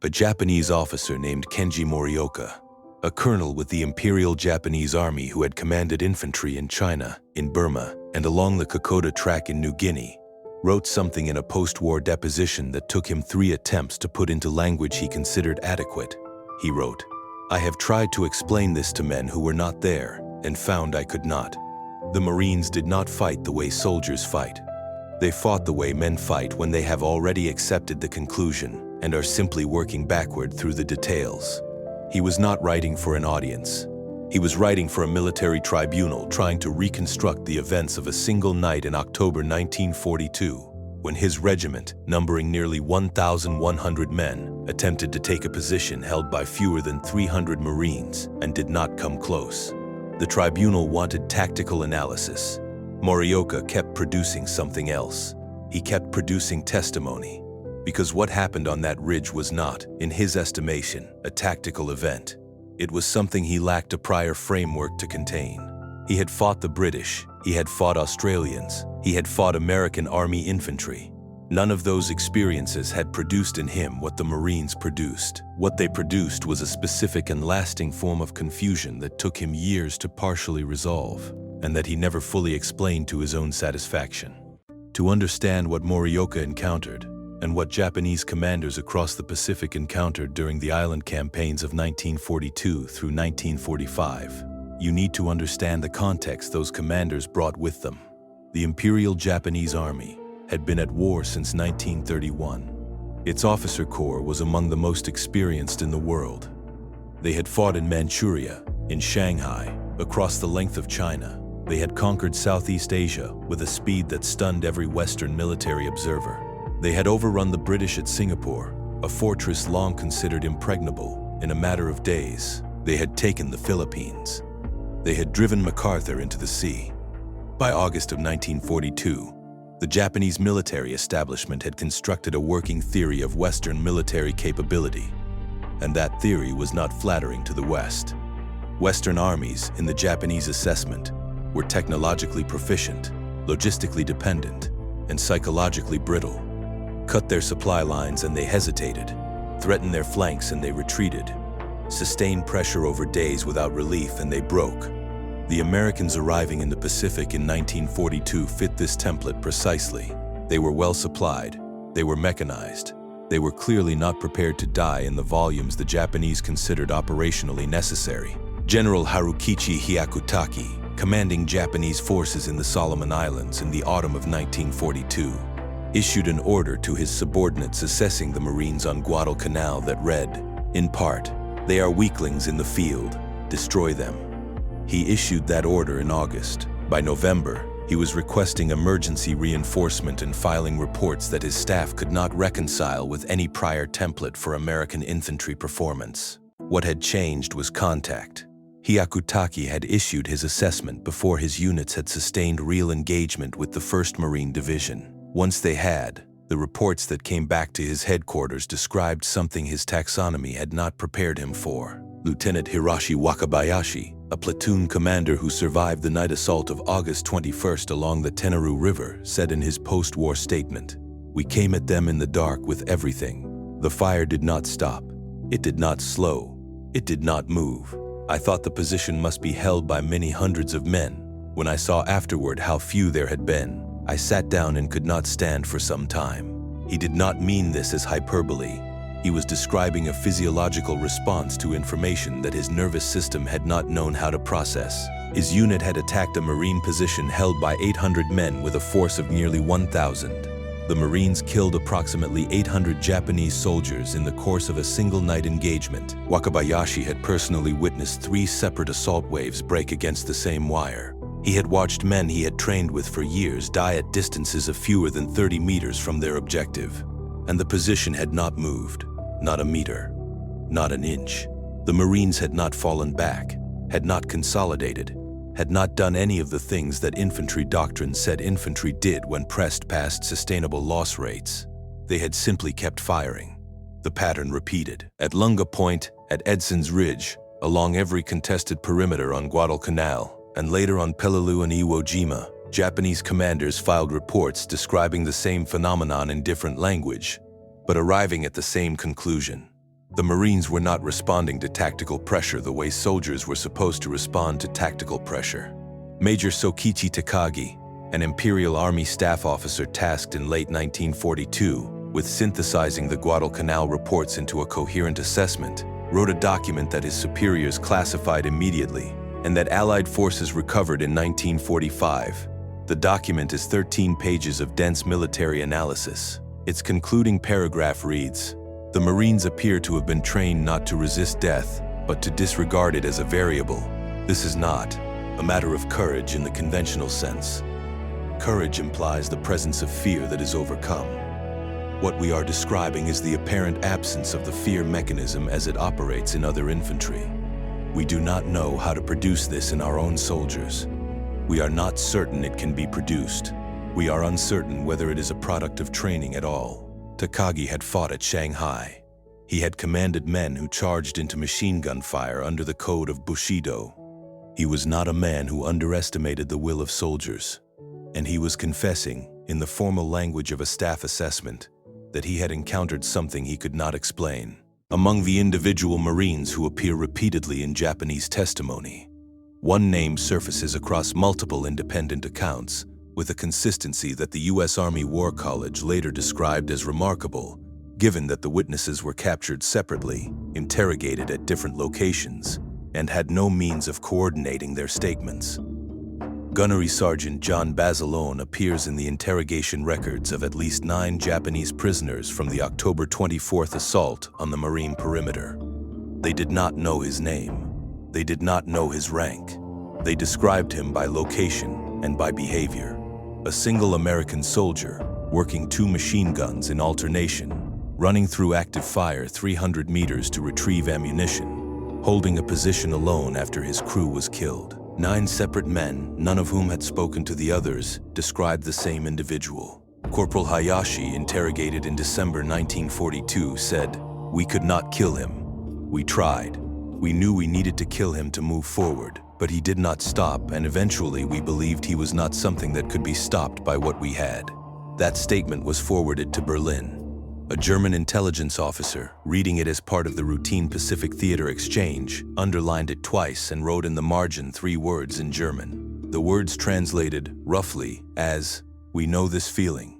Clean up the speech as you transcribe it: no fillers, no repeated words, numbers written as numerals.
A Japanese officer named Kenji Morioka, a colonel with the Imperial Japanese Army who had commanded infantry in China, in Burma, and along the Kokoda Track in New Guinea, wrote something in a post-war deposition that took him 3 attempts to put into language he considered adequate. He wrote, "I have tried to explain this to men who were not there and found I could not. The Marines did not fight the way soldiers fight. They fought the way men fight when they have already accepted the conclusion and are simply working backward through the details." He was not writing for an audience. He was writing for a military tribunal trying to reconstruct the events of a single night in October 1942, when his regiment, numbering nearly 1,100 men, attempted to take a position held by fewer than 300 Marines and did not come close. The tribunal wanted tactical analysis. Morioka kept producing something else. He kept producing testimony, because what happened on that ridge was not, in his estimation, a tactical event. It was something he lacked a prior framework to contain. He had fought the British, he had fought Australians, he had fought American Army infantry. None of those experiences had produced in him what the Marines produced. What they produced was a specific and lasting form of confusion that took him years to partially resolve, and that he never fully explained to his own satisfaction. To understand what Morioka encountered, and what Japanese commanders across the Pacific encountered during the island campaigns of 1942 through 1945, you need to understand the context those commanders brought with them. The Imperial Japanese Army had been at war since 1931. Its officer corps was among the most experienced in the world. They had fought in Manchuria, in Shanghai, across the length of China. They had conquered Southeast Asia with a speed that stunned every Western military observer. They had overrun the British at Singapore, a fortress long considered impregnable, in a matter of days. They had taken the Philippines. They had driven MacArthur into the sea. By August of 1942, the Japanese military establishment had constructed a working theory of Western military capability, and that theory was not flattering to the West. Western armies, in the Japanese assessment, were technologically proficient, logistically dependent, and psychologically brittle. Cut their supply lines and they hesitated, threatened their flanks and they retreated, sustained pressure over days without relief and they broke. The Americans arriving in the Pacific in 1942 fit this template precisely. They were well supplied, they were mechanized, they were clearly not prepared to die in the volumes the Japanese considered operationally necessary. General Harukichi Hyakutake, commanding Japanese forces in the Solomon Islands in the autumn of 1942, issued an order to his subordinates assessing the Marines on Guadalcanal that read, in part, "They are weaklings in the field, destroy them." He issued that order in August. By November, he was requesting emergency reinforcement and filing reports that his staff could not reconcile with any prior template for American infantry performance. What had changed was contact. Hyakutake had issued his assessment before his units had sustained real engagement with the 1st Marine Division. Once they had, the reports that came back to his headquarters described something his taxonomy had not prepared him for. Lieutenant Hiroshi Wakabayashi, a platoon commander who survived the night assault of August 21st along the Tenaru River, said in his post-war statement, "We came at them in the dark with everything. The fire did not stop. It did not slow. It did not move. I thought the position must be held by many hundreds of men. When I saw afterward how few there had been, I sat down and could not stand for some time." He did not mean this as hyperbole. He was describing a physiological response to information that his nervous system had not known how to process. His unit had attacked a Marine position held by 800 men with a force of nearly 1,000. The Marines killed approximately 800 Japanese soldiers in the course of a single-night engagement. Wakabayashi had personally witnessed 3 separate assault waves break against the same wire. He had watched men he had trained with for years die at distances of fewer than 30 meters from their objective. And the position had not moved, not a meter, not an inch. The Marines had not fallen back, had not consolidated, had not done any of the things that infantry doctrine said infantry did when pressed past sustainable loss rates. They had simply kept firing. The pattern repeated. At Lunga Point, at Edson's Ridge, along every contested perimeter on Guadalcanal, and later on Peleliu and Iwo Jima, Japanese commanders filed reports describing the same phenomenon in different language, but arriving at the same conclusion. The Marines were not responding to tactical pressure the way soldiers were supposed to respond to tactical pressure. Major Sokichi Takagi, an Imperial Army staff officer tasked in late 1942 with synthesizing the Guadalcanal reports into a coherent assessment, wrote a document that his superiors classified immediately and that Allied forces recovered in 1945. The document is 13 pages of dense military analysis. Its concluding paragraph reads, "The Marines appear to have been trained not to resist death, but to disregard it as a variable. This is not a matter of courage in the conventional sense. Courage implies the presence of fear that is overcome. What we are describing is the apparent absence of the fear mechanism as it operates in other infantry. We do not know how to produce this in our own soldiers. We are not certain it can be produced. We are uncertain whether it is a product of training at all." Takagi had fought at Shanghai. He had commanded men who charged into machine gun fire under the code of Bushido. He was not a man who underestimated the will of soldiers, and he was confessing, in the formal language of a staff assessment, that he had encountered something he could not explain. Among the individual Marines who appear repeatedly in Japanese testimony, one name surfaces across multiple independent accounts with a consistency that the U.S. Army War College later described as remarkable, given that the witnesses were captured separately, interrogated at different locations, and had no means of coordinating their statements. Gunnery Sergeant John Basilone appears in the interrogation records of at least 9 Japanese prisoners from the October 24th assault on the Marine perimeter. They did not know his name. They did not know his rank. They described him by location and by behavior. A single American soldier, working 2 machine guns in alternation, running through active fire 300 meters to retrieve ammunition, holding a position alone after his crew was killed. 9 separate men, none of whom had spoken to the others, described the same individual. Corporal Hayashi, interrogated in December 1942, said, "We could not kill him. We tried. We knew we needed to kill him to move forward, but he did not stop, and eventually we believed he was not something that could be stopped by what we had." That statement was forwarded to Berlin. A German intelligence officer, reading it as part of the routine Pacific Theater exchange, underlined it twice and wrote in the margin 3 words in German. The words translated, roughly, as, "We know this feeling.